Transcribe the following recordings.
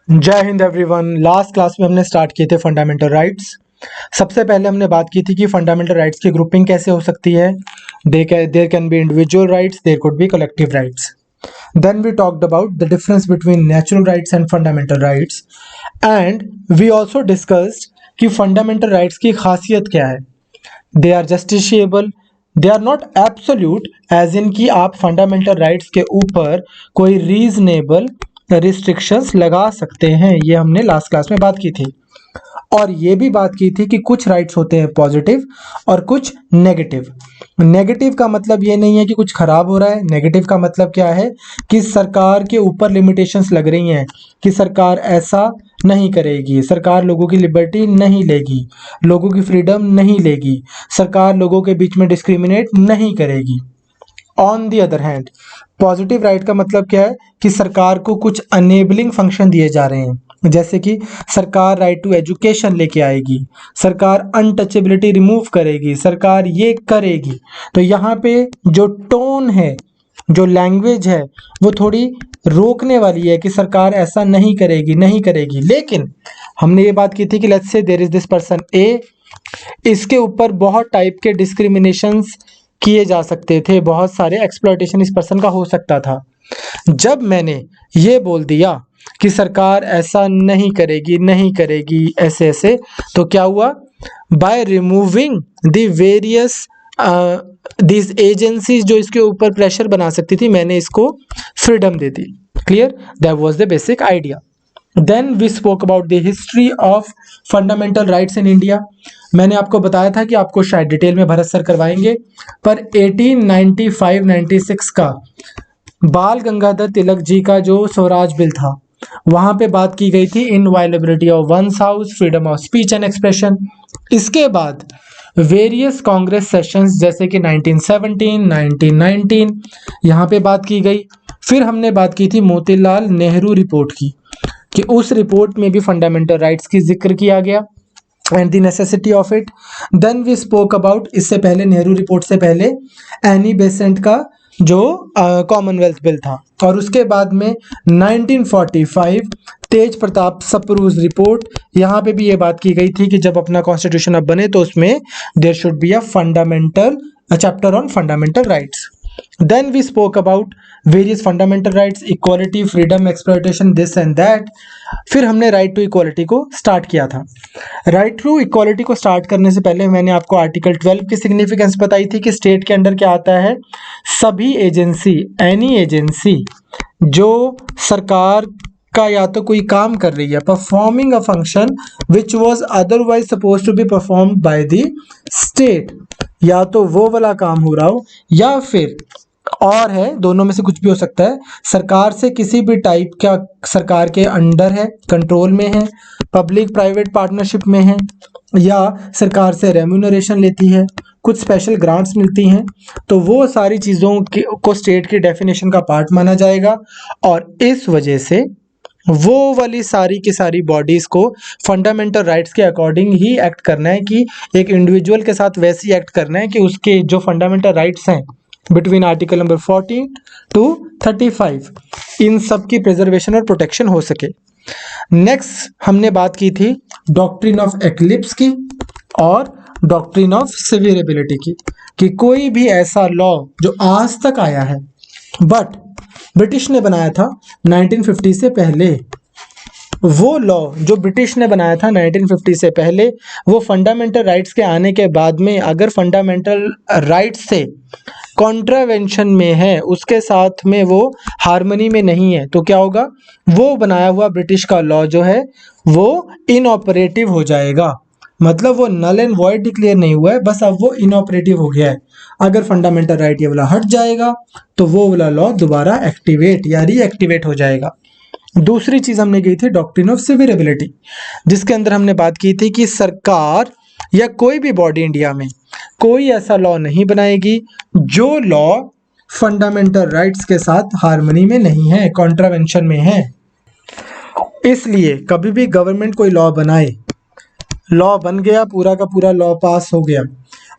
जय Hind everyone. Last class में हमने स्टार्ट किए थे फंडामेंटल राइट्स। सबसे पहले हमने बात की थी कि फंडामेंटल राइट्स की ग्रुपिंग कैसे हो सकती है। There can be individual rights, there could be collective rights. Then we talked about the difference between natural rights and fundamental rights, and we also discussed कि फंडामेंटल राइट्स की खासियत क्या है। They are justiciable, they are not absolute, as in कि आप fundamental rights के ऊपर कोई रीजनेबल रिस्ट्रिक्शंस लगा सकते हैं। ये हमने लास्ट क्लास में बात की थी। और ये भी बात की थी कि कुछ राइट्स होते हैं पॉजिटिव और कुछ नेगेटिव। नेगेटिव का मतलब ये नहीं है कि कुछ खराब हो रहा है। नेगेटिव का मतलब क्या है कि सरकार के ऊपर लिमिटेशंस लग रही हैं कि सरकार ऐसा नहीं करेगी, सरकार लोगों की लिबर्टी नहीं लेगी, लोगों की फ्रीडम नहीं लेगी, सरकार लोगों के बीच में डिस्क्रिमिनेट नहीं करेगी। On the other hand, positive right का मतलब क्या है कि सरकार को कुछ अनेबलिंग फंक्शन दिए जा रहे हैं, जैसे कि सरकार राइट टू एजुकेशन लेके आएगी, सरकार अनटचेबिलिटी रिमूव करेगी, सरकार ये करेगी। तो यहाँ पे जो टोन है, जो लैंग्वेज है, वो थोड़ी रोकने वाली है कि सरकार ऐसा नहीं करेगी, नहीं करेगी। लेकिन हमने ये बात की थी कि let's say there is this person A, इसके ऊपर बहुत टाइप के डिस्क्रिमिनेशंस किए जा सकते थे, बहुत सारे एक्सप्लॉयटेशन इस पर्सन का हो सकता था। जब मैंने ये बोल दिया कि सरकार ऐसा नहीं करेगी, नहीं करेगी, ऐसे ऐसे, तो क्या हुआ, by removing the various these agencies जो इसके ऊपर प्रेशर बना सकती थी, मैंने इसको फ्रीडम दे दी। Clear, that was the basic idea. Then we spoke about the history of fundamental rights in India. मैंने आपको बताया था कि आपको शायद डिटेल में भरत सर करवाएंगे, पर 1895-96 का बाल गंगाधर तिलक जी का जो स्वराज बिल था, वहां पे बात की गई थी inviolability of once house, freedom of speech and expression. इसके बाद वेरियस कांग्रेस सेशंस जैसे कि 1917, 1919 यहाँ पे बात की गई। फिर हमने बात की थी मोतीलाल नेहरू रिपोर्ट की, कि उस रिपोर्ट में भी फंडामेंटल राइट्स की जिक्र किया गया and the necessity of it. Then we spoke about, इससे पहले नेहरू रिपोर्ट से पहले एनी बेसेंट का जो कॉमनवेल्थ बिल था, और उसके बाद में 1945 तेज प्रताप सप्रूज रिपोर्ट। यहाँ पे भी ये बात की गई थी कि जब अपना कॉन्स्टिट्यूशन अब बने तो उसमें there should be a fundamental chapter on fundamental rights. Then we spoke about various fundamental rights, equality, freedom, exploitation, this and that. फिर हमने राइट टू इक्वालिटी को स्टार्ट किया था। राइट टू इक्वालिटी को स्टार्ट करने से पहले मैंने आपको आर्टिकल 12 की सिग्निफिकेंस बताई थी कि स्टेट के अंडर क्या आता है। सभी एजेंसी, एनी एजेंसी जो सरकार का या तो कोई काम कर रही है, performing a function which was otherwise suppose to be performed by the state, या तो वो वाला काम हो रहा हो या फिर और है, दोनों में से कुछ भी हो सकता है, सरकार से किसी भी टाइप का सरकार के अंडर है, कंट्रोल में है, पब्लिक प्राइवेट पार्टनरशिप में है, या सरकार से रेम्यूनरेशन लेती है, कुछ स्पेशल ग्रांट्स मिलती हैं, तो वो सारी चीज़ों को स्टेट की डेफिनेशन का पार्ट माना जाएगा। और इस वजह से वो वाली सारी की सारी बॉडीज़ को फंडामेंटल राइट्स के अकॉर्डिंग ही एक्ट करना है, कि एक इंडिविजुअल के साथ वैसे ही एक्ट करना है कि उसके जो फंडामेंटल राइट्स हैं बिटवीन आर्टिकल नंबर 14 to 35, इन सब की प्रिजर्वेशन और प्रोटेक्शन हो सके। नेक्स्ट हमने बात की थी डॉक्ट्रिन ऑफ एक्लिप्स की और डॉक्ट्रिन ऑफ सिवियरेबिलिटी की, कि कोई भी ऐसा लॉ जो आज तक आया है बट ब्रिटिश ने बनाया था 1950 से पहले, वो लॉ जो ब्रिटिश ने बनाया था 1950 से पहले, वो फंडामेंटल राइट्स के आने के बाद में अगर फंडामेंटल राइट्स से कॉन्ट्रावेंशन में है, उसके साथ में वो हार्मनी में नहीं है, तो क्या होगा, वो बनाया हुआ ब्रिटिश का लॉ जो है वो इनऑपरेटिव हो जाएगा। मतलब वो नल एंड वॉइड डिक्लेयर नहीं हुआ है, बस अब वो इनऑपरेटिव हो गया है। अगर फंडामेंटल राइट ये वाला हट जाएगा तो वो वाला लॉ दोबारा एक्टिवेट या रीएक्टिवेट हो जाएगा। दूसरी चीज हमने की थी डॉक्ट्रिन ऑफ सिवियरेबिलिटी, जिसके अंदर हमने बात की थी कि सरकार या कोई भी बॉडी इंडिया में कोई ऐसा लॉ नहीं बनाएगी जो लॉ फंडामेंटल राइट्स के साथ हार्मनी में नहीं है, कॉन्ट्रावेंशन में है। इसलिए कभी भी गवर्नमेंट कोई लॉ बनाए, लॉ बन गया, पूरा का पूरा लॉ पास हो गया,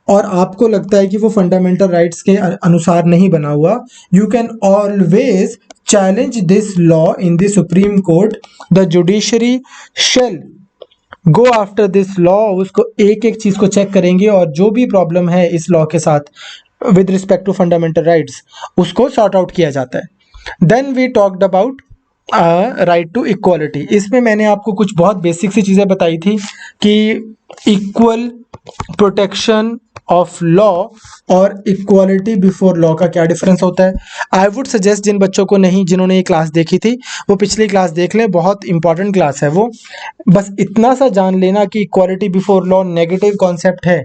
और आपको लगता है कि वो फंडामेंटल राइट्स के अनुसार नहीं बना हुआ, you can always challenge this law in the Supreme Court, the judiciary shall go after this law। उसको एक एक चीज को चेक करेंगे और जो भी प्रॉब्लम है इस लॉ के साथ with respect to fundamental rights उसको सॉर्ट आउट किया जाता है। Then we talked about right to equality. इसमें मैंने आपको कुछ बहुत बेसिक सी चीज़ें बताई थी कि इक्वल प्रोटेक्शन ऑफ लॉ और इक्वालिटी बिफोर लॉ का क्या डिफरेंस होता है। आई वुड सजेस्ट जिन बच्चों को नहीं, जिन्होंने ये क्लास देखी थी वो पिछली क्लास देख लें, बहुत इंपॉर्टेंट क्लास है वो। बस इतना सा जान लेना कि equality before law negative concept है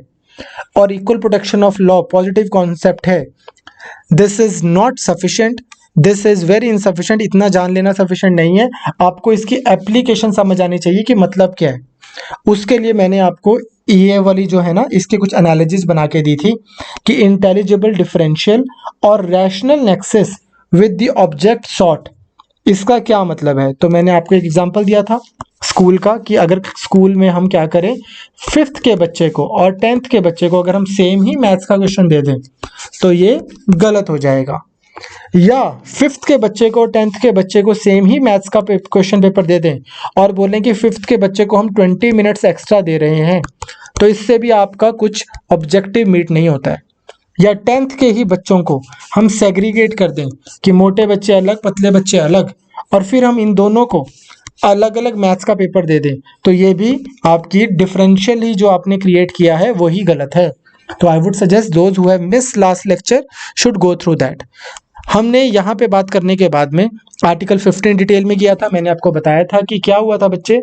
और equal protection of law positive concept है। This is not sufficient, this is very insufficient. इतना जान लेना सफिशिएंट नहीं है, आपको इसकी एप्लीकेशन समझ आनी चाहिए कि मतलब क्या है। उसके लिए मैंने आपको ये वाली जो है ना, इसके कुछ एनालिसिस बना के दी थी कि इंटेलिजिबल डिफरेंशियल और rational nexus with the object sought, इसका क्या मतलब है। तो मैंने आपको एक एग्जांपल दिया था स्कूल का कि अगर स्कूल में हम क्या करें, 5th के बच्चे को और 10th के बच्चे को अगर हम सेम ही मैथ्स का क्वेश्चन दे दें तो ये गलत हो जाएगा, या 5th के बच्चे को 10th के बच्चे को सेम ही मैथ्स का क्वेश्चन पेपर दे दें और बोलें कि 5th के बच्चे को हम 20 मिनट्स एक्स्ट्रा दे रहे हैं, तो इससे भी आपका कुछ ऑब्जेक्टिव मीट नहीं होता है। या 10th के ही बच्चों को हम सेग्रीगेट कर दें कि मोटे बच्चे अलग पतले बच्चे अलग, और फिर हम इन दोनों को अलग अलग मैथ्स का पेपर दे दें, तो ये भी आपकी डिफरेंशियल ही जो आपने क्रिएट किया है वही गलत है। तो I would suggest those who have miss last lecture should go through that. हमने यहाँ पे बात करने के बाद में आर्टिकल 15 डिटेल में किया था। मैंने आपको बताया था कि क्या हुआ था बच्चे,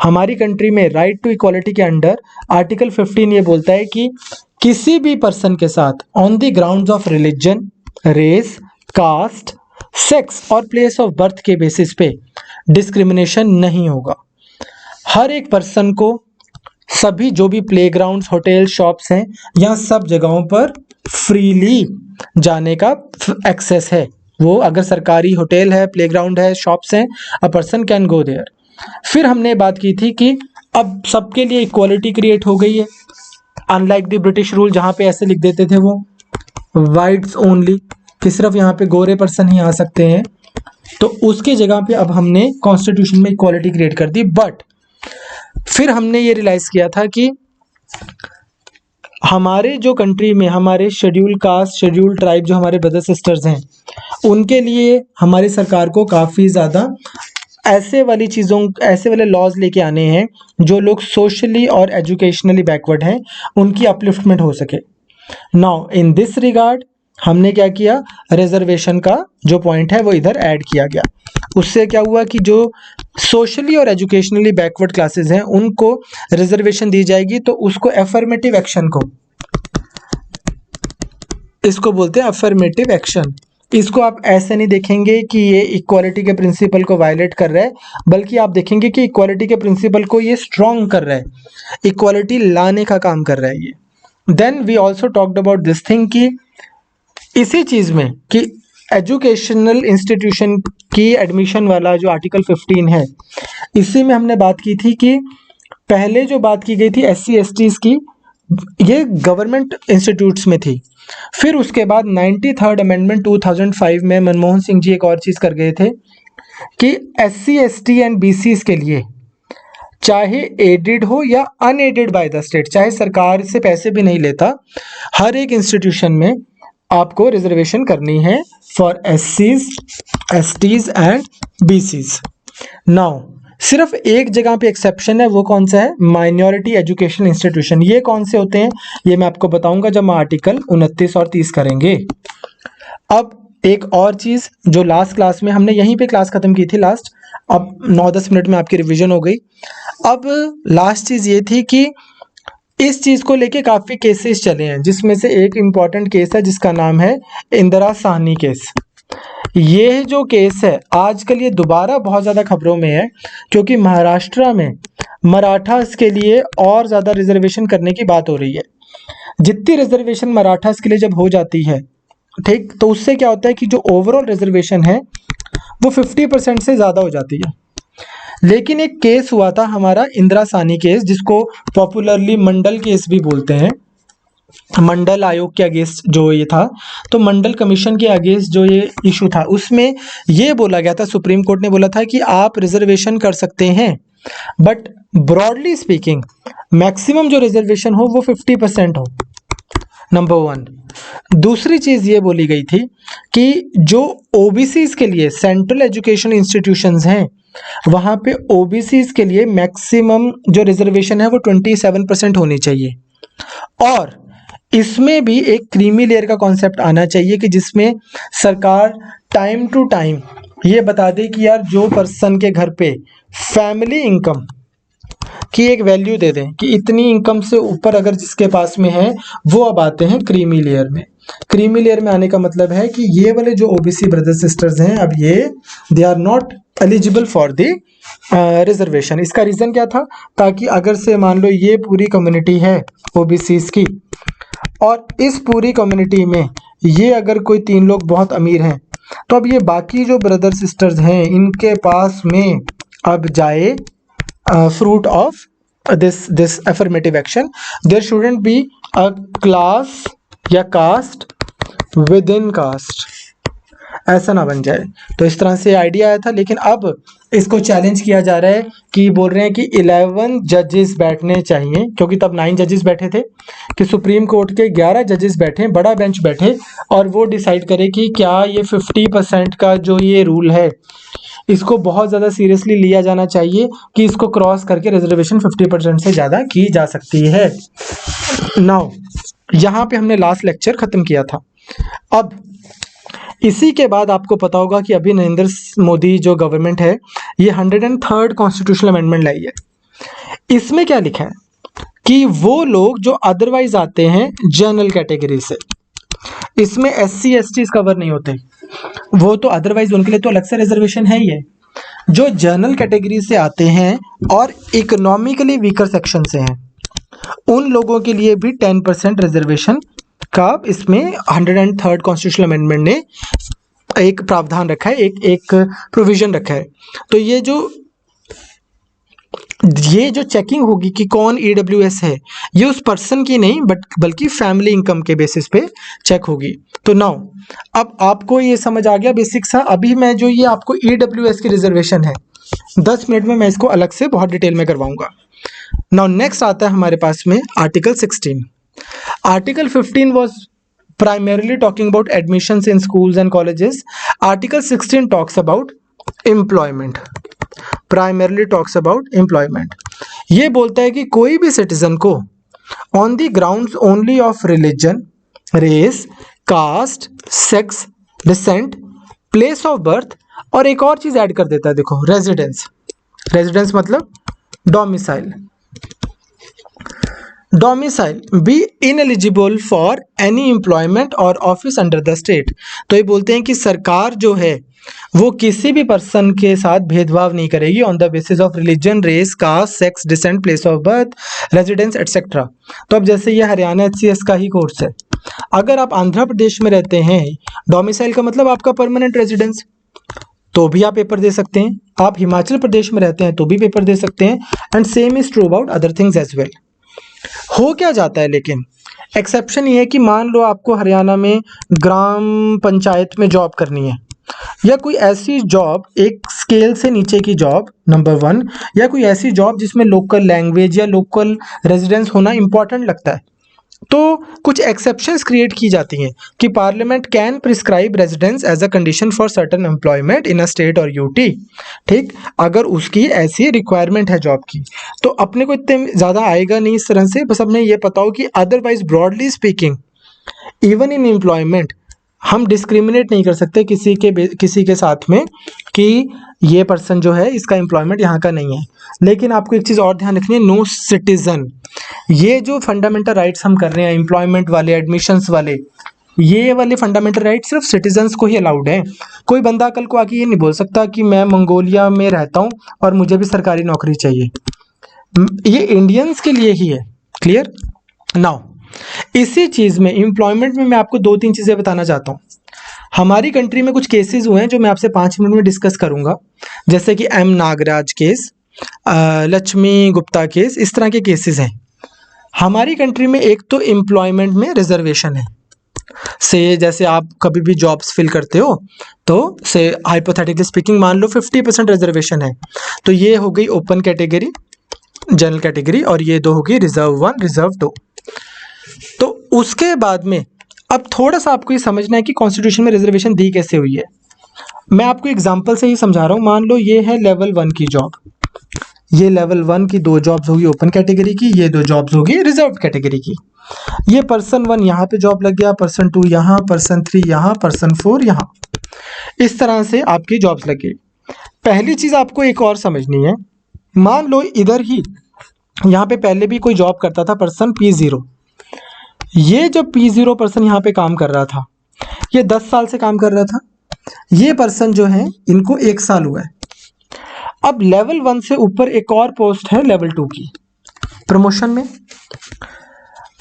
हमारी कंट्री में राइट टू इक्वालिटी के अंडर आर्टिकल 15 ये बोलता है कि किसी भी पर्सन के साथ on the grounds of religion, race, caste, sex और प्लेस ऑफ बर्थ के बेसिस पे डिस्क्रिमिनेशन नहीं होगा। हर एक पर्सन को सभी जो भी प्लेग्राउंड्स, होटल, शॉप्स हैं, यहाँ सब जगहों पर फ्रीली जाने का एक्सेस है। वो अगर सरकारी होटल है, प्लेग्राउंड है, शॉप्स हैं, a person can go there. फिर हमने बात की थी कि अब सबके लिए इक्वालिटी क्रिएट हो गई है, अनलाइक द ब्रिटिश रूल जहाँ पे ऐसे लिख देते थे वो वाइट्स ओनली, कि सिर्फ यहाँ पे गोरे पर्सन ही आ सकते हैं, तो उसकी जगह पे अब हमने कॉन्स्टिट्यूशन में इक्वालिटी क्रिएट कर दी। बट फिर हमने ये रियलाइज किया था कि हमारे जो कंट्री में हमारे शेड्यूल कास्ट, शेड्यूल ट्राइब जो हमारे ब्रदर सिस्टर्स हैं, उनके लिए हमारी सरकार को काफ़ी ज़्यादा ऐसे वाली चीज़ों, ऐसे वाले लॉज लेके आने हैं जो लोग सोशली और एजुकेशनली बैकवर्ड हैं उनकी अपलिफ्टमेंट हो सके। नाउ इन दिस रिगार्ड हमने क्या किया, रिजर्वेशन का जो पॉइंट है वो इधर ऐड किया गया। उससे क्या हुआ कि जो सोशली और एजुकेशनली बैकवर्ड क्लासेस हैं उनको रिजर्वेशन दी जाएगी, तो उसको एफर्मेटिव एक्शन को, इसको बोलते हैं एफर्मेटिव एक्शन। इसको आप ऐसे नहीं देखेंगे कि ये इक्वालिटी के प्रिंसिपल को वायलेट कर रहा है, बल्कि आप देखेंगे कि इक्वालिटी के प्रिंसिपल को ये स्ट्रॉन्ग कर रहा है, इक्वालिटी लाने का काम कर रहा है ये। Then we also talked about this thing कि इसी चीज़ में कि एजुकेशनल इंस्टीट्यूशन की एडमिशन वाला जो आर्टिकल 15 है, इसी में हमने बात की थी कि पहले जो बात की गई थी SC STs की, ये गवर्नमेंट इंस्टीट्यूट्स में थी। फिर उसके बाद 93rd अमेंडमेंट 2005 में मनमोहन सिंह जी एक और चीज़ कर गए थे कि SC ST एंड BCs के लिए चाहे एडेड हो या अनएडेड बाय द स्टेट, चाहे सरकार से पैसे भी नहीं लेता, हर एक इंस्टीट्यूशन में आपको रिजर्वेशन करनी है for SCs, STs and BCs। Now सिर्फ एक जगह पे एक्सेप्शन है, वो कौन सा है, माइनॉरिटी एजुकेशन इंस्टीट्यूशन। ये कौन से होते हैं ये मैं आपको बताऊंगा जब हम आर्टिकल 29 और 30 करेंगे। अब एक और चीज़ जो लास्ट क्लास में हमने यहीं पे क्लास ख़त्म की थी लास्ट, अब 9-10 मिनट में आपकी रिवीजन हो गई। अब लास्ट चीज़ ये थी कि इस चीज़ को लेके काफ़ी केसेस चले हैं, जिसमें से एक इम्पॉर्टेंट केस है जिसका नाम है इंदिरा साहनी केस। ये जो केस है आजकल ये दोबारा बहुत ज़्यादा खबरों में है, क्योंकि महाराष्ट्र में मराठास के लिए और ज़्यादा रिजर्वेशन करने की बात हो रही है। जितनी रिजर्वेशन मराठास के लिए जब हो जाती है, ठीक, तो उससे क्या होता है कि जो ओवरऑल रिजर्वेशन है वो 50% से ज़्यादा हो जाती है। लेकिन एक केस हुआ था हमारा इंदिरा साहनी केस, जिसको पॉपुलरली मंडल केस भी बोलते हैं। मंडल आयोग के अगेंस्ट जो ये था, तो मंडल कमीशन के अगेंस्ट जो ये इशू था उसमें ये बोला गया था, सुप्रीम कोर्ट ने बोला था कि आप रिजर्वेशन कर सकते हैं, बट ब्रॉडली स्पीकिंग मैक्सिमम जो रिजर्वेशन हो वो 50% हो, नंबर वन। दूसरी चीज ये बोली गई थी कि जो ओबीसीज के लिए सेंट्रल एजुकेशन इंस्टीट्यूशंस हैं वहां पे ओबीसीज के लिए मैक्सिमम जो रिजर्वेशन है वो 27% होनी चाहिए, और इसमें भी एक क्रीमी लेयर का कॉन्सेप्ट आना चाहिए कि जिसमें सरकार टाइम टू टाइम ये बता दे कि यार जो पर्सन के घर पे फैमिली इनकम की एक वैल्यू दे दें कि इतनी इनकम से ऊपर अगर जिसके पास में है वो अब आते हैं क्रीमी लेयर में। क्रीमी लेयर में आने का मतलब है कि ये वाले जो ओबीसी ब्रदर्स सिस्टर्स हैं अब ये they are not eligible for the reservation. इसका रीज़न क्या था, ताकि अगर से मान लो ये पूरी कम्युनिटी है ओबीसीज की और इस पूरी कम्युनिटी में ये अगर कोई 3 लोग बहुत अमीर हैं तो अब ये बाकी जो ब्रदर सिस्टर्स हैं इनके पास में अब जाए fruit of this affirmative action, there shouldn't be a class या caste within caste, ऐसा ना बन जाए। तो इस तरह से आइडिया आया था, लेकिन अब इसको चैलेंज किया जा रहा है कि बोल रहे हैं कि 11 जजेस बैठने चाहिए, क्योंकि तब 9 जजेस बैठे थे, कि सुप्रीम कोर्ट के 11 जजेस बैठे, बड़ा बेंच बैठे और वो डिसाइड करे कि क्या ये 50% का जो ये रूल है इसको बहुत ज़्यादा सीरियसली लिया जाना चाहिए कि इसको क्रॉस करके रिजर्वेशन 50% से ज़्यादा की जा सकती है। नाउ यहाँ पे हमने लास्ट लेक्चर ख़त्म किया था। अब इसी के बाद आपको पता होगा कि अभी नरेंद्र मोदी जो गवर्नमेंट है ये 103rd कॉन्स्टिट्यूशनल अमेंडमेंट लाई है। इसमें क्या लिखा है कि वो लोग जो अदरवाइज आते हैं जनरल कैटेगरी से, इसमें SC ST कवर नहीं होते, वो तो अदरवाइज उनके लिए तो अलग से रिजर्वेशन है ही है। जो जनरल कैटेगरी से आते हैं और इकोनॉमिकली वीकर सेक्शन से हैं उन लोगों के लिए भी 10% रिजर्वेशन का इसमें 103rd कॉन्स्टिट्यूशनल अमेंडमेंट ने एक प्रावधान रखा है, एक प्रोविजन रखा है। तो ये जो चेकिंग होगी कि कौन EWS है, ये उस पर्सन की नहीं बल्कि फैमिली इनकम के बेसिस पे चेक होगी। तो नाउ अब आपको ये समझ आ गया बेसिक सा। अभी मैं जो ये आपको EWS की रिजर्वेशन है 10 मिनट में मैं इसको अलग से बहुत डिटेल में करवाऊंगा। नाउ नेक्स्ट आता है हमारे पास में article 16। Article 15 was primarily talking about admissions in schools and colleges. Article 16 talks about employment. Primarily talks about employment. ये बोलता है कि कोई भी सिटीजन को on the grounds only of religion, race, caste, sex, descent, place of birth और एक और चीज ऐड कर देता है, देखो रेजिडेंस। रेजिडेंस मतलब domicile. Domicile be ineligible for any employment और ऑफिस अंडर द स्टेट। तो ये बोलते हैं कि सरकार जो है वो किसी भी पर्सन के साथ भेदभाव नहीं करेगी on the basis of religion, race, caste, sex, descent, place of birth, residence etcetera. तो अब जैसे ये हरियाणा HCS का ही कोर्स है, अगर आप आंध्र प्रदेश में रहते हैं, डोमिसाइल का मतलब आपका परमानेंट रेजिडेंस, तो भी आप पेपर दे सकते हैं। आप हिमाचल प्रदेश में रहते हैं तो भी पेपर दे सकते हैं, and same is true about other things as well. हो क्या जाता है लेकिन एक्सेप्शन ये है कि मान लो आपको हरियाणा में ग्राम पंचायत में जॉब करनी है, या कोई ऐसी जॉब एक स्केल से नीचे की जॉब, नंबर 1, या कोई ऐसी जॉब जिसमें लोकल लैंग्वेज या लोकल रेजिडेंस होना इंपॉर्टेंट लगता है, तो कुछ एक्सेप्शंस क्रिएट की जाती हैं कि parliament can prescribe residence as a condition for certain employment in a state और यूटी। ठीक, अगर उसकी ऐसी रिक्वायरमेंट है जॉब की, तो अपने को इतने ज़्यादा आएगा नहीं इस तरह से, बस अपने ये पता हो कि otherwise broadly speaking even in employment हम डिस्क्रिमिनेट नहीं कर सकते किसी के साथ में कि ये पर्सन जो है इसका एम्प्लॉयमेंट यहाँ का नहीं है। लेकिन आपको एक चीज़ और ध्यान रखनी है, नो सिटीजन, ये जो फंडामेंटल राइट्स हम कर रहे हैं एम्प्लॉयमेंट वाले, एडमिशन्स वाले, ये वाले फंडामेंटल राइट्स सिर्फ सिटीजन्स को ही अलाउड है। कोई बंदा कल को आके ये नहीं बोल सकता कि मैं मंगोलिया में रहता हूँ और मुझे भी सरकारी नौकरी चाहिए, ये इंडियंस के लिए ही है। क्लियर? नाउ इसी चीज़ में एम्प्लॉयमेंट में मैं आपको 2-3 चीज़ें बताना चाहता हूँ। हमारी कंट्री में कुछ केसेस हुए हैं जो मैं आपसे 5 मिनट में डिस्कस करूंगा, जैसे कि M Nagraj case, Lakshmi Gupta case, इस तरह के केसेस हैं। हमारी कंट्री में एक तो एम्प्लॉयमेंट में रिजर्वेशन है, से जैसे आप कभी भी जॉब्स फिल करते हो तो से हाइपोथेटिकली स्पीकिंग मान लो 50% रिजर्वेशन है, तो ये हो गई ओपन कैटेगरी, जनरल कैटेगरी, और ये दो होगी रिजर्व 1 रिजर्व 2। तो उसके बाद में अब थोड़ा सा आपको ये समझना है कि कॉन्स्टिट्यूशन में रिजर्वेशन दी कैसे हुई है। मैं आपको एग्जांपल से ही समझा रहा हूँ। मान लो ये है लेवल 1 की जॉब, ये लेवल 1 की 2 जॉब्स होगी ओपन कैटेगरी की, ये 2 जॉब्स होगी रिजर्व कैटेगरी की। ये पर्सन 1 यहाँ पे जॉब लग गया, पर्सन 2 यहाँ, पर्सन 3 यहाँ, पर्सन 4 यहाँ, इस तरह से आपकी जॉब्स लग गई। पहली चीज आपको एक और समझनी है, मान लो इधर ही यहाँ पे पहले भी कोई जॉब करता था पर्सन P0, ये जो P0 पर्सन यहाँ पे काम कर रहा था, ये 10 साल से काम कर रहा था। ये पर्सन जो है इनको 1 साल हुआ है। अब लेवल 1 से ऊपर एक और पोस्ट है लेवल 2 की प्रमोशन में।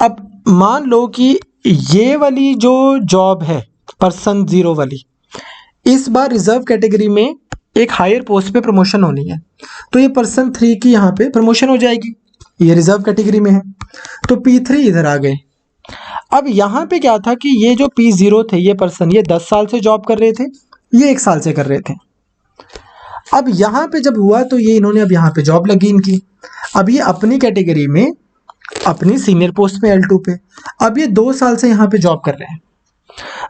अब मान लो कि ये वाली जो जॉब है पर्सन 0 वाली, इस बार रिजर्व कैटेगरी में एक हायर पोस्ट पे प्रमोशन होनी है, तो ये पर्सन 3 की यहाँ पे प्रमोशन हो जाएगी, ये रिजर्व कैटेगरी में है, तो P3 इधर आ गए। अब यहाँ पे क्या था कि ये जो P0 थे, ये पर्सन ये 10 साल से जॉब कर रहे थे, ये 1 साल से कर रहे थे। अब यहाँ पे जब हुआ तो ये इन्होंने अब यहाँ पे जॉब लगी इनकी, अब ये अपनी कैटेगरी में अपनी सीनियर पोस्ट पे L2 पे, अब ये 2 साल से यहाँ पे जॉब कर रहे हैं।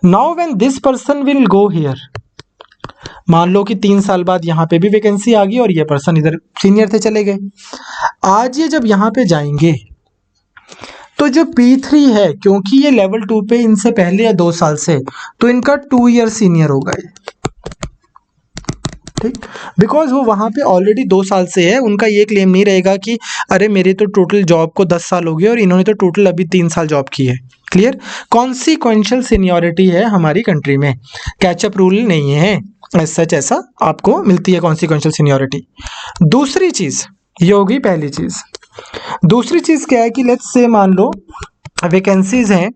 Now when this person will go here, मान लो कि 3 साल बाद यहाँ पे भी वैकेंसी आ गई और ये पर्सन इधर सीनियर थे चले गए। आज ये जब यहाँ पे जाएंगे तो जो P3 है, क्योंकि ये लेवल 2 पे इनसे पहले या 2 साल से, तो इनका 2 ईयर सीनियर होगा ये, ठीक, बिकॉज वो वहाँ पे ऑलरेडी 2 साल से है। उनका ये क्लेम नहीं रहेगा कि अरे मेरे तो टोटल जॉब को 10 साल हो गए और इन्होंने तो टोटल अभी 3 साल जॉब की है। क्लियर, कॉन्सिक्वेंशियल सीनियरिटी है हमारी कंट्री में, कैचअप रूल नहीं है सच, ऐसा आपको मिलती है कॉन्सिक्वेंशियल सीनियरिटी। दूसरी चीज ये होगी पहली चीज। दूसरी चीज क्या है कि लेट्स से मान लो वैकेंसीज हैं,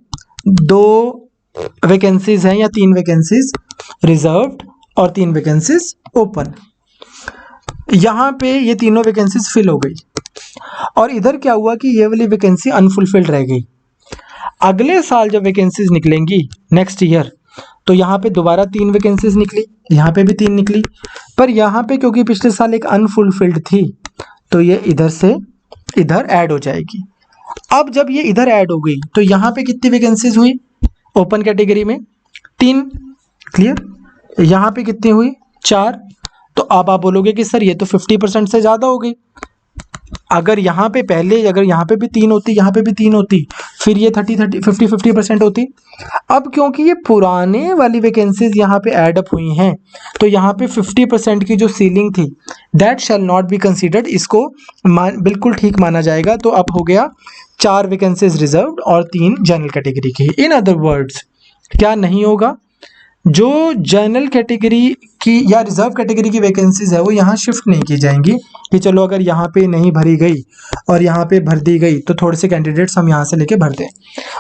2 वैकेंसीज हैं या 3 वैकेंसीज रिजर्व्ड और 3 वैकेंसीज ओपन। यहाँ पे ये तीनों वैकेंसीज फिल हो गई और इधर क्या हुआ कि ये वाली वैकेंसी अनफुलफिल्ड रह गई। अगले साल जब वैकेंसीज निकलेंगी नेक्स्ट ईयर, तो यहाँ पे दोबारा 3 वैकेंसीज निकली, यहाँ पे भी 3 निकली, पर यहाँ पे क्योंकि पिछले साल एक अनफुलफिल्ड थी तो ये इधर से इधर ऐड हो जाएगी। अब जब ये इधर ऐड हो गई तो यहाँ पे कितनी वैकेंसीज हुई ओपन कैटेगरी में? 3। क्लियर, यहाँ पे कितनी हुई? 4। तो अब आप बोलोगे कि सर ये तो 50% से ज़्यादा हो गई। अगर यहाँ पे पहले, अगर यहाँ पे भी 3 होती, यहाँ पे भी 3 होती, फिर ये 50% होती। अब क्योंकि ये पुराने वाली वैकेंसीज यहाँ पे ऐड अप हुई हैं, तो यहाँ पे 50% की जो सीलिंग थी that shall not be considered, इसको बिल्कुल ठीक माना जाएगा। तो अब हो गया 4 वैकेंसीज रिजर्व्ड और 3 जनरल कैटेगरी की। इन अदर वर्ड्स क्या नहीं होगा, जो जनरल कैटेगरी की या रिजर्व कैटेगरी की वैकेंसीज है वो यहाँ शिफ्ट नहीं की जाएंगी कि चलो अगर यहाँ पे नहीं भरी गई और यहाँ पे भर दी गई तो थोड़े से कैंडिडेट्स हम यहाँ से लेके भर दें,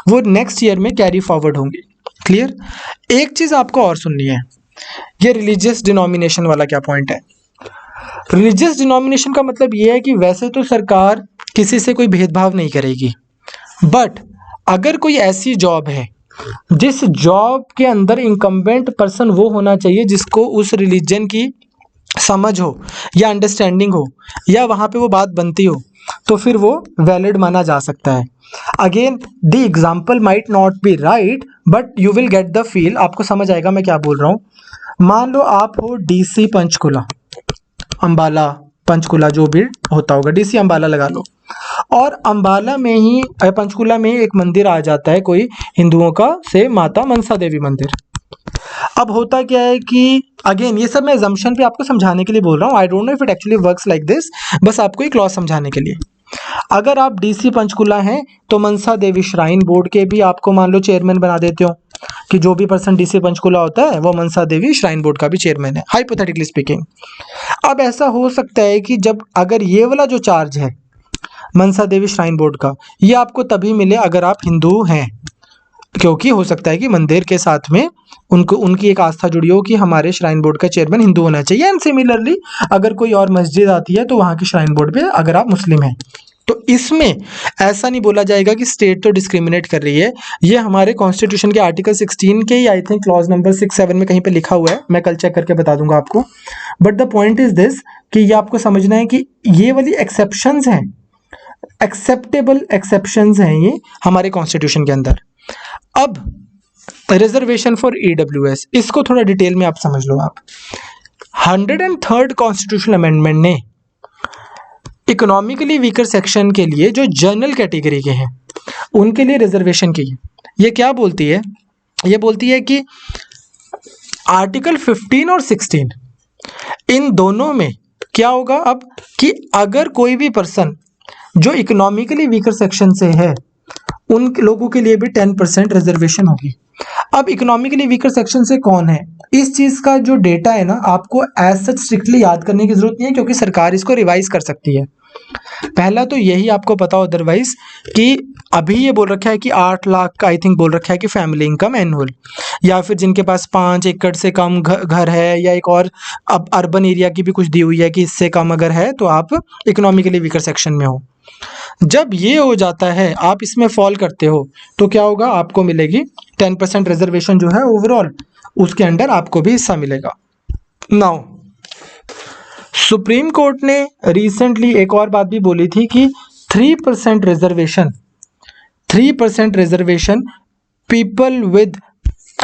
वो नेक्स्ट ईयर में कैरी फॉरवर्ड होंगी। क्लियर, एक चीज़ आपको और सुननी है, ये रिलीजियस डिनोमिनेशन वाला क्या पॉइंट है। रिलीजियस डिनोमिनेशन का मतलब ये है कि वैसे तो सरकार किसी से कोई भेदभाव नहीं करेगी, बट अगर कोई ऐसी जॉब है जिस जॉब के अंदर इनकम्बेंट पर्सन वो होना चाहिए जिसको उस रिलीजन की समझ हो या अंडरस्टैंडिंग हो या वहाँ पे वो बात बनती हो, तो फिर वो वैलिड माना जा सकता है। Again the example might not be right but you will get the feel, आपको समझ आएगा मैं क्या बोल रहा हूँ। मान लो आप हो DC पंचकुला, अम्बाला पंचकुला जो भी होता होगा, DC अम्बाला लगा लो, और अम्बाला में ही पंचकुला में एक मंदिर आ जाता है कोई हिंदुओं का से माता मनसा देवी मंदिर। अब होता क्या है कि अगेन ये सब मैं assumption पे आपको समझाने के लिए बोल रहा हूँ, I don't know if it actually works like this, बस आपको एक क्लॉज समझाने के लिए। अगर आप DC पंचकुला हैं तो मनसा देवी श्राइन बोर्ड के भी आपको मान लो चेयरमैन बना देते हो कि जो भी पर्सन DC पंचकुला होता है वो मनसा देवी श्राइन बोर्ड का भी चेयरमैन है, हाइपोथेटिकली स्पीकिंग। अब ऐसा हो सकता है कि जब अगर ये वाला जो चार्ज है मनसा देवी श्राइन बोर्ड का, ये आपको तभी मिले अगर आप हिंदू हैं, क्योंकि हो सकता है कि मंदिर के साथ में उनकी एक आस्था जुड़ी हो कि हमारे श्राइन बोर्ड का चेयरमैन हिंदू होना चाहिए। एंड सिमिलरली अगर कोई और मस्जिद आती है तो वहाँ की श्राइन बोर्ड पे अगर आप मुस्लिम हैं, तो इसमें ऐसा नहीं बोला जाएगा कि स्टेट तो डिस्क्रिमिनेट कर रही है, ये हमारे कॉन्स्टिट्यूशन के आर्टिकल 16 के ही आई थिंक क्लॉज नंबर 6-7 में कहीं पे लिखा हुआ है, मैं कल चेक करके बता दूंगा आपको। But the point is this कि ये आपको समझना है कि ये वाली एक्सेप्शंस हैं, एक्सेप्टेबल एक्सेप्शंस हैं ये हमारे कॉन्स्टिट्यूशन के अंदर। अब रिजर्वेशन फॉर ईडब्ल्यूएस, इसको थोड़ा डिटेल में आप समझ लो। आप 103rd कॉन्स्टिट्यूशनल अमेंडमेंट ने इकोनॉमिकली वीकर सेक्शन के लिए जो जनरल कैटेगरी के हैं उनके लिए रिजर्वेशन की ये क्या बोलती है, ये बोलती है कि आर्टिकल 15 और 16 इन दोनों में क्या होगा अब कि अगर कोई भी पर्सन जो इकोनॉमिकली वीकर सेक्शन से है उन लोगों के लिए भी 10% रिजर्वेशन होगी। अब इकोनॉमिकली वीकर सेक्शन से कौन है, इस चीज का जो डेटा है ना आपको एज सच स्ट्रिक्टली याद करने की जरूरत नहीं है, क्योंकि सरकार इसको रिवाइज कर सकती है। पहला तो यही आपको पता हो अदरवाइज कि अभी ये बोल रखा है कि 8 लाख का आई थिंक बोल रखा है कि फैमिली इनकम एनुअल, या फिर जिनके पास 5 एकड़ से कम घर है, या एक और अब अर्बन एरिया की भी कुछ दी हुई है कि इससे कम अगर है तो आप इकोनॉमिकली वीकर सेक्शन में हो। जब ये हो जाता है, आप इसमें फॉल करते हो, तो क्या होगा, आपको मिलेगी 10% रिजर्वेशन जो है ओवरऑल, उसके अंडर आपको भी हिस्सा मिलेगा। नाउ सुप्रीम कोर्ट ने रिसेंटली एक और बात भी बोली थी कि 3% रिजर्वेशन पीपल विद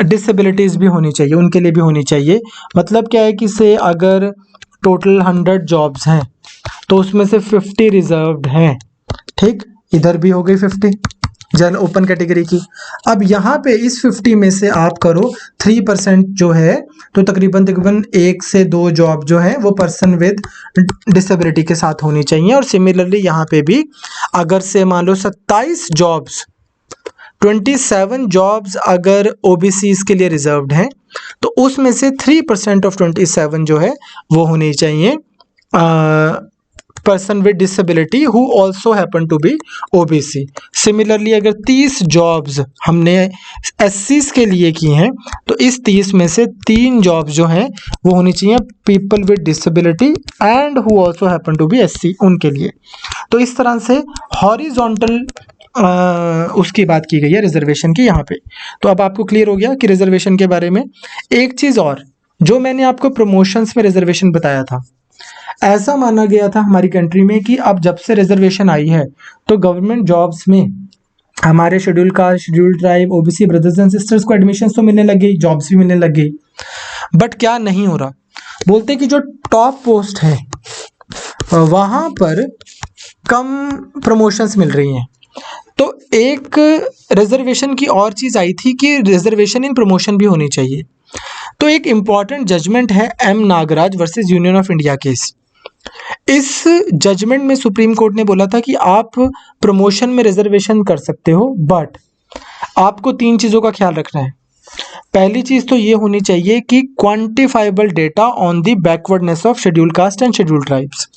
डिसेबिलिटीज भी होनी चाहिए, उनके लिए भी होनी चाहिए। मतलब क्या है कि से अगर टोटल 100 जॉब्स हैं तो उसमें से 50 रिजर्व्ड हैं, ठीक, इधर भी हो गई 50 जनरल ओपन कैटेगरी की। अब यहाँ पे इस 50 में से आप करो 3% जो है, तो तकरीबन 1 से 2 जॉब जो है वो पर्सन विद डिसेबिलिटी के साथ होनी चाहिए। और सिमिलरली यहाँ पे भी अगर से मान लो 27 जॉब्स अगर ओबीसीज के लिए रिजर्व्ड हैं तो उसमें से 3% ऑफ 27 जो है वो होनी चाहिए person with disability who also happen to be OBC. Similarly अगर 30 जॉब्स हमने एससीज के लिए की हैं तो इस 30 में से 3 जॉब्स जो हैं वो होनी चाहिए people with disability and who also happen to be SC, उनके लिए। तो इस तरह से हॉरिजॉन्टल उसकी बात की गई है रिजर्वेशन की यहाँ पे। तो अब आपको क्लियर हो गया कि रिजर्वेशन के बारे में। एक चीज़ और, जो मैंने आपको प्रमोशंस में रिजर्वेशन बताया था, ऐसा माना गया था हमारी कंट्री में कि अब जब से रिजर्वेशन आई है तो गवर्नमेंट जॉब्स में हमारे schedule caste, schedule tribe, OBC brothers and sisters को एडमिशन तो मिलने लग गई, जॉब्स भी मिलने लग गई। बट क्या नहीं हो रहा, बोलते कि जो टॉप पोस्ट है वहाँ पर कम प्रमोशंस मिल रही हैं। तो एक रिजर्वेशन की और चीज़ आई थी कि रिजर्वेशन इन प्रमोशन भी होनी चाहिए। तो एक इम्पॉर्टेंट जजमेंट है M Nagraj versus union of India case. इस जजमेंट में सुप्रीम कोर्ट ने बोला था कि आप प्रमोशन में रिजर्वेशन कर सकते हो, बट आपको 3 चीज़ों का ख्याल रखना है। पहली चीज़ तो ये होनी चाहिए कि quantifiable data on the backwardness of schedule caste and schedule tribes.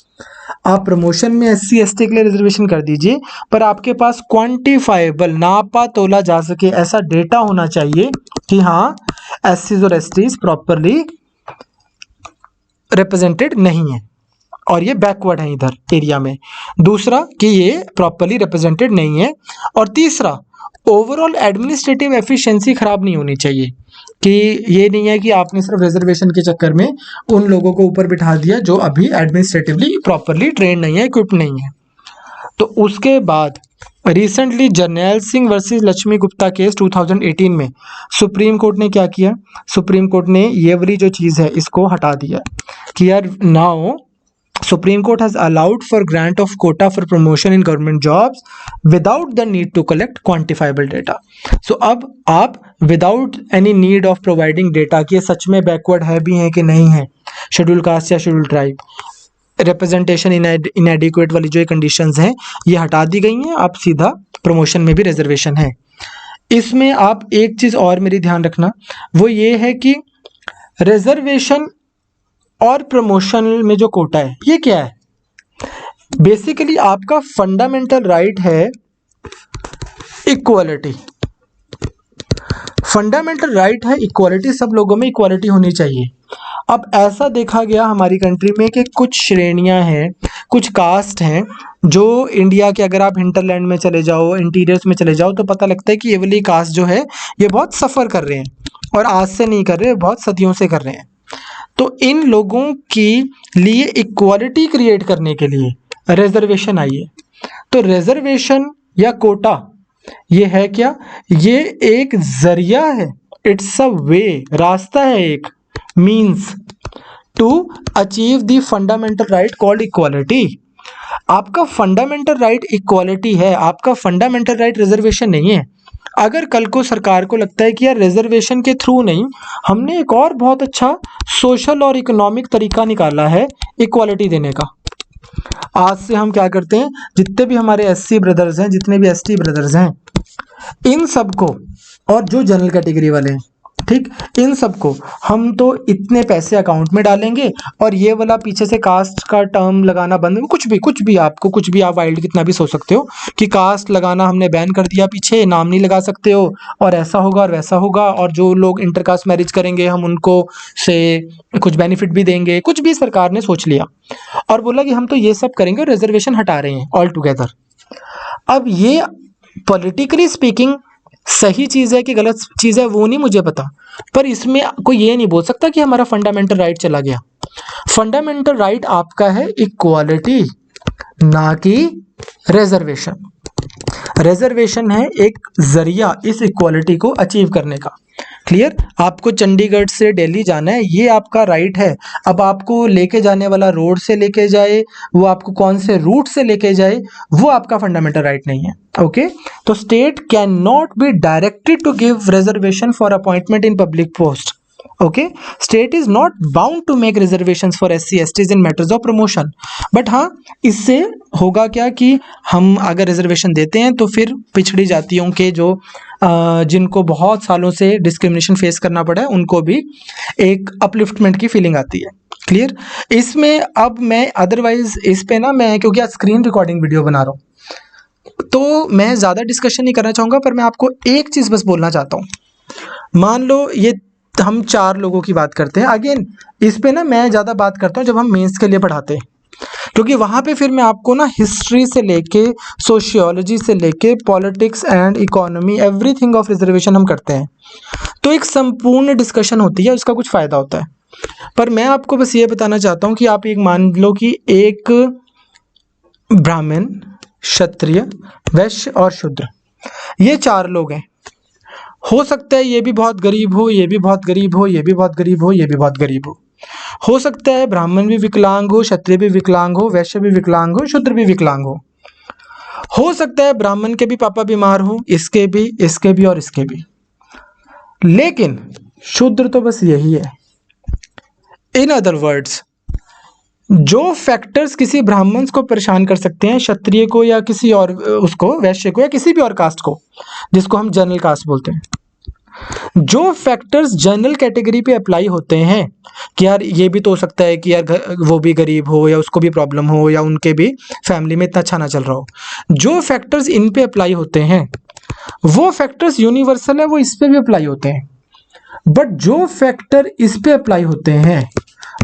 आप प्रमोशन में एससी एसटी के लिए रिजर्वेशन कर दीजिए, पर आपके पास क्वांटिफाइबल, नापा तोला जा सके ऐसा डेटा होना चाहिए कि हाँ एससीज और एसटीज प्रॉपरली रिप्रेजेंटेड नहीं है और ये बैकवर्ड है इधर एरिया में। दूसरा कि ये प्रॉपरली रिप्रेजेंटेड नहीं है। और तीसरा, ओवरऑल एडमिनिस्ट्रेटिव एफिशिएंसी खराब नहीं होनी चाहिए, कि ये नहीं है कि आपने सिर्फ रिजर्वेशन के चक्कर में उन लोगों को ऊपर बिठा दिया जो अभी एडमिनिस्ट्रेटिवली प्रॉपरली ट्रेन नहीं है, इक्विप्ड नहीं है। तो उसके बाद recently Jarnail Singh versus Lakshmi Gupta case 2018 में सुप्रीम कोर्ट ने क्या किया, सुप्रीम कोर्ट ने ये वाली जो चीज़ है इसको हटा दिया कि यार now Supreme Court has allowed for grant of quota for promotion in government jobs without the need to collect quantifiable data. So अब आप without any need of providing data कि ये सच में backward है भी हैं कि नहीं है, शेड्यूल कास्ट या शेड्यूल ट्राइब, रिप्रेजेंटेशन inadequate वाली जो कंडीशंस हैं ये हटा दी गई हैं। आप सीधा प्रमोशन में भी रिजर्वेशन है। इसमें आप एक चीज़ और मेरी ध्यान रखना, वो ये है कि रिजर्वेशन और प्रमोशन में जो कोटा है ये क्या है, बेसिकली आपका फंडामेंटल राइट है इक्वालिटी। फंडामेंटल राइट है इक्वालिटी, सब लोगों में इक्वालिटी होनी चाहिए। अब ऐसा देखा गया हमारी कंट्री में कि कुछ श्रेणियां हैं, कुछ कास्ट हैं जो इंडिया के, अगर आप हिंटरलैंड में चले जाओ, इंटीरियर्स में चले जाओ, तो पता लगता है कि ये वाली कास्ट जो है ये बहुत सफ़र कर रहे हैं, और आज से नहीं कर रहे, बहुत सदियों से कर रहे हैं। तो इन लोगों के लिए इक्वालिटी क्रिएट करने के लिए रिजर्वेशन आई है। तो रिजर्वेशन या कोटा ये है क्या? ये एक जरिया है, इट्स अ वे, रास्ता है, एक means to achieve the fundamental right called equality. आपका फंडामेंटल राइट इक्वालिटी है, आपका फंडामेंटल राइट रिजर्वेशन नहीं है। अगर कल को सरकार को लगता है कि यार रिजर्वेशन के थ्रू नहीं, हमने एक और बहुत अच्छा सोशल और इकोनॉमिक तरीका निकाला है इक्वालिटी देने का। आज से हम क्या करते हैं, जितने भी हमारे एससी ब्रदर्स हैं, जितने भी एसटी ब्रदर्स हैं, इन सबको, और जो जनरल कैटेगरी वाले हैं, ठीक, इन सबको हम तो इतने पैसे अकाउंट में डालेंगे, और ये वाला पीछे से कास्ट का टर्म लगाना बंद, कुछ भी आपको, कुछ भी आप वाइल्ड कितना भी सोच सकते हो कि कास्ट लगाना हमने बैन कर दिया, पीछे नाम नहीं लगा सकते हो, और ऐसा होगा और वैसा होगा, और जो लोग इंटरकास्ट मैरिज करेंगे हम उनको से कुछ बेनिफिट भी देंगे, कुछ भी सरकार ने सोच लिया और बोला कि हम तो ये सब करेंगे और रिजर्वेशन हटा रहे हैं ऑल टुगेदर। अब ये पॉलिटिकली स्पीकिंग सही चीज़ है कि गलत चीज़ है वो नहीं मुझे पता, पर इसमें कोई ये नहीं बोल सकता कि हमारा फंडामेंटल राइट चला गया। फंडामेंटल राइट आपका है इक्वालिटी, ना कि रिजर्वेशन। रिजर्वेशन है एक जरिया इस इक्वालिटी को अचीव करने का। क्लियर? आपको चंडीगढ़ से दिल्ली जाना है, ये आपका राइट है। अब आपको लेके जाने वाला रोड से लेके जाए, वो आपको कौन से रूट से लेके जाए, वो आपका फंडामेंटल राइट नहीं है। ओके, तो state can not be directed to give reservation for appointment in public post. Okay, state is not bound to make reservations for SC STs in matters of promotion. But हाँ, इससे होगा क्या कि हम अगर रिजर्वेशन देते हैं तो फिर पिछड़ी जातियों के जो जिनको बहुत सालों से डिस्क्रिमिनेशन फेस करना पड़ा है, उनको भी एक अपलिफ्टमेंट की फीलिंग आती है। क्लियर? इसमें अब मैं अदरवाइज इस पे ना, मैं क्योंकि आज स्क्रीन रिकॉर्डिंग वीडियो बना रहा हूँ तो मैं ज़्यादा डिस्कशन नहीं करना चाहूँगा, पर मैं आपको एक चीज़ बस बोलना चाहता हूँ। मान लो ये हम 4 लोगों की बात करते हैं, अगेन इस पे ना मैं ज़्यादा बात करता हूँ जब हम मेंस के लिए पढ़ाते हैं, क्योंकि वहाँ पे फिर मैं आपको ना हिस्ट्री से लेके, सोशियोलॉजी से लेके, politics and economy, everything of reservation हम करते हैं, तो एक संपूर्ण डिस्कशन होती है, उसका कुछ फ़ायदा होता है। पर मैं आपको बस ये बताना चाहता हूँ कि आप एक मान लो कि एक ब्राह्मण, क्षत्रिय, वैश्य और शूद्र, ये 4 लोग हैं। हो सकता है ये भी बहुत गरीब हो, ये भी बहुत गरीब हो, ये भी बहुत गरीब हो, ये भी बहुत गरीब हो सकता है ब्राह्मण भी विकलांग हो, क्षत्रिय भी विकलांग हो, वैश्य भी विकलांग हो, शूद्र भी विकलांग हो सकता है ब्राह्मण के भी पापा बीमार हो, इसके भी, इसके भी और इसके भी, लेकिन शूद्र तो बस यही है। इन अदर वर्ड्स, जो फैक्टर्स किसी ब्राह्मण को परेशान कर सकते हैं, क्षत्रिय को या किसी और उसको, वैश्य को या किसी भी और कास्ट को, जिसको हम जनरल कास्ट बोलते हैं, जो फैक्टर्स जनरल कैटेगरी पे अप्लाई होते हैं कि यार ये भी तो हो सकता है कि यार वो भी गरीब हो, या उसको भी प्रॉब्लम हो, या उनके भी फैमिली में इतना अच्छा ना चल रहा हो, जो फैक्टर्स इन पे अप्लाई होते हैं वो फैक्टर्स यूनिवर्सल है, वो इस पे भी अप्लाई होते हैं। बट जो फैक्टर इस पे अप्लाई होते हैं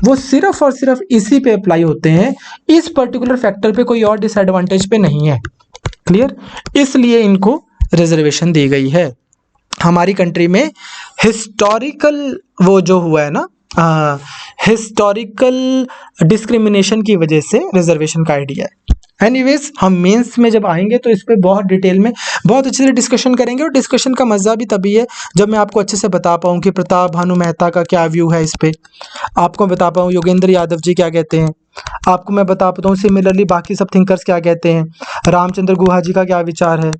वो सिर्फ और सिर्फ इसी पे अप्लाई होते हैं, इस पर्टिकुलर फैक्टर पे कोई और डिसएडवांटेज पे नहीं है। क्लियर? इसलिए इनको रिजर्वेशन दी गई है। हमारी कंट्री में हिस्टोरिकल वो जो हुआ है ना, हिस्टोरिकल डिस्क्रिमिनेशन की वजह से रिजर्वेशन का आइडिया है। एनीवेज, हम मेंस में जब आएंगे तो इस पे बहुत डिटेल में, बहुत अच्छे से डिस्कशन करेंगे, और डिस्कशन का मज़ा भी तभी है जब मैं आपको अच्छे से बता पाऊँ कि प्रताप भानु मेहता का क्या व्यू है इस पे, आपको बता पाऊँ योगेंद्र यादव जी क्या कहते हैं, आपको मैं बता पाता हूँ सिमिलरली बाकी सब थिंकर्स क्या कहते हैं, रामचंद्र गुहा जी का क्या विचार है,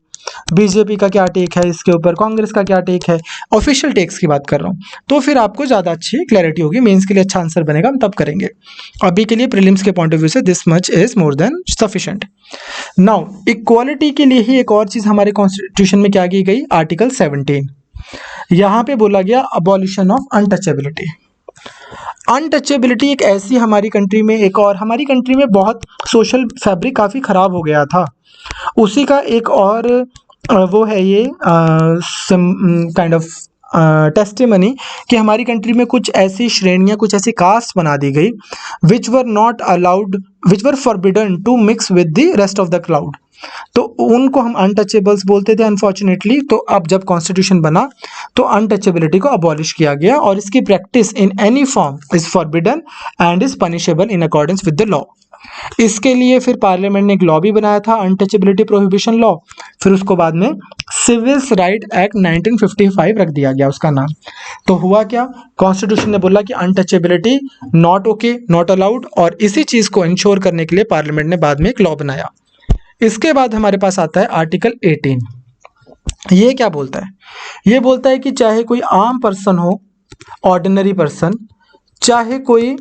बीजेपी का क्या टेक है इसके ऊपर, कांग्रेस का क्या टेक है, ऑफिशियल टेक्स की बात कर रहा हूँ, तो फिर आपको ज़्यादा अच्छी क्लैरिटी होगी, मेंस के लिए अच्छा आंसर बनेगा, हम तब करेंगे। अभी के लिए प्रीलिम्स के पॉइंट ऑफ व्यू से this much is more than sufficient. Now equality के लिए ही एक और चीज़ हमारे कॉन्स्टिट्यूशन में क्या की गई, आर्टिकल 17, यहाँ पे बोला गया अबॉलिशन ऑफ अनटचेबिलिटी। अनटचेबिलिटी एक ऐसी हमारी कंट्री में, एक और हमारी कंट्री में बहुत सोशल फैब्रिक काफ़ी ख़राब हो गया था, उसी का एक और वो है ये काइंड ऑफ टेस्टिमनी कि हमारी कंट्री में कुछ ऐसी श्रेणियां, कुछ ऐसी कास्ट बना दी गई which were not allowed, which were forbidden to mix with the rest of the crowd. तो उनको हम अनटचेबल्स बोलते थे अनफॉर्चुनेटली। तो अब जब कॉन्स्टिट्यूशन बना तो अनटचेबिलिटी को अबॉलिश किया गया और इसकी practice in any form is forbidden and is punishable in accordance with the law. इसके लिए फिर पार्लियामेंट ने एक लॉ भी बनाया था, अनटचेबिलिटी प्रोहिबिशन लॉ। फिर उसको बाद में सिविल्स राइट एक्ट 1955 रख दिया गया उसका नाम। तो हुआ क्या, कॉन्स्टिट्यूशन ने बोला कि untouchability not okay, not allowed, और इसी चीज को इंश्योर करने के लिए पार्लियामेंट ने बाद में एक लॉ बनाया। इसके बाद हमारे पास आता है आर्टिकल 18। ये क्या बोलता है, ये बोलता है कि चाहे कोई आम पर्सन हो, ऑर्डिनरी पर्सन, चाहे कोई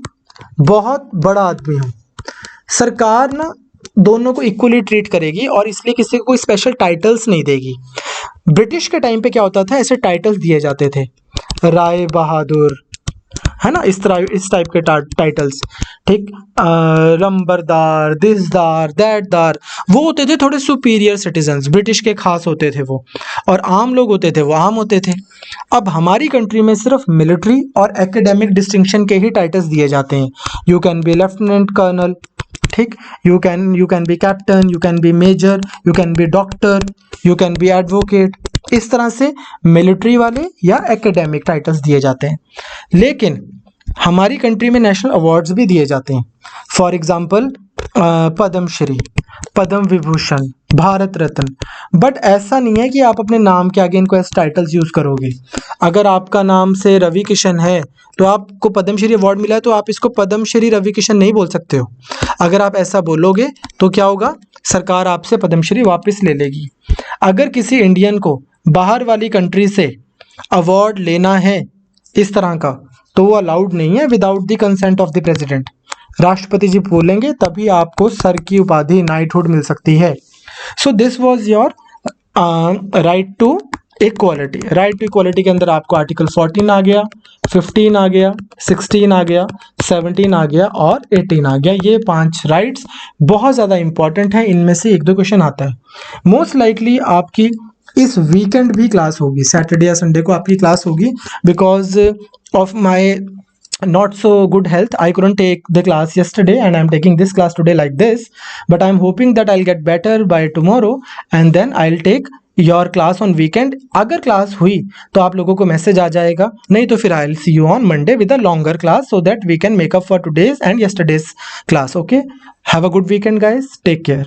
बहुत बड़ा आदमी हो, सरकार ना दोनों को इक्वली ट्रीट करेगी और इसलिए किसी को कोई स्पेशल टाइटल्स नहीं देगी। ब्रिटिश के टाइम पे क्या होता था, ऐसे टाइटल्स दिए जाते थे, राय बहादुर, है ना, इस टाइप के टाइटल्स, ठीक, रंबरदार, दिसदार, दैटदार, वो होते थे थोड़े सुपीरियर सिटीजन्स, ब्रिटिश के खास होते थे वो, और आम लोग होते थे वो आम होते थे। अब हमारी कंट्री में सिर्फ मिलिट्री और एकेडमिक डिस्टिंक्शन के ही टाइटल्स दिए जाते हैं। You can be lieutenant colonel, ठीक, you can be captain, you can be major, you can be doctor, you can be advocate, इस तरह से मिलिट्री वाले या एकेडमिक टाइटल्स दिए जाते हैं। लेकिन हमारी कंट्री में नेशनल अवार्ड्स भी दिए जाते हैं। For example Padmashri, Padma Vibhushan, Bharat Ratna. But ऐसा नहीं है कि आप अपने नाम के आगे इनको ऐसे टाइटल्स यूज करोगे। अगर आपका नाम से रवि किशन है तो आपको पद्मश्री अवार्ड मिला है तो आप इसको पद्मश्री रवि किशन नहीं बोल सकते हो। अगर आप ऐसा बोलोगे तो क्या होगा, सरकार आपसे पद्मश्री वापस ले लेगी। अगर किसी इंडियन को बाहर वाली कंट्री से अवार्ड लेना है इस तरह का तो वो अलाउड नहीं है without the consent of the president. राष्ट्रपति जी बोलेंगे तभी आपको सर की उपाधि नाइटहुड मिल सकती है। So this was your right to equality. Right to equality के अंदर आपको आर्टिकल 14 आ गया, 15 आ गया, 16 आ गया, 17 आ गया और 18 आ गया। ये 5 राइट्स बहुत ज़्यादा इंपॉर्टेंट है, इनमें से 1-2 क्वेश्चन आता है। मोस्ट लाइकली आपकी इस वीकेंड भी क्लास होगी, सैटरडे या संडे को आपकी क्लास होगी। Because of my not so good health, I couldn't take the class yesterday and I'm taking this class today like this, but I'm hoping that I'll get better by tomorrow and then I'll take your class on weekend. अगर class हुई तो आप लोगों को message आ जाएगा, नहीं तो फिर I'll see you on Monday with a longer class so that we can make up for today's and yesterday's class. Okay, have a good weekend guys, take care.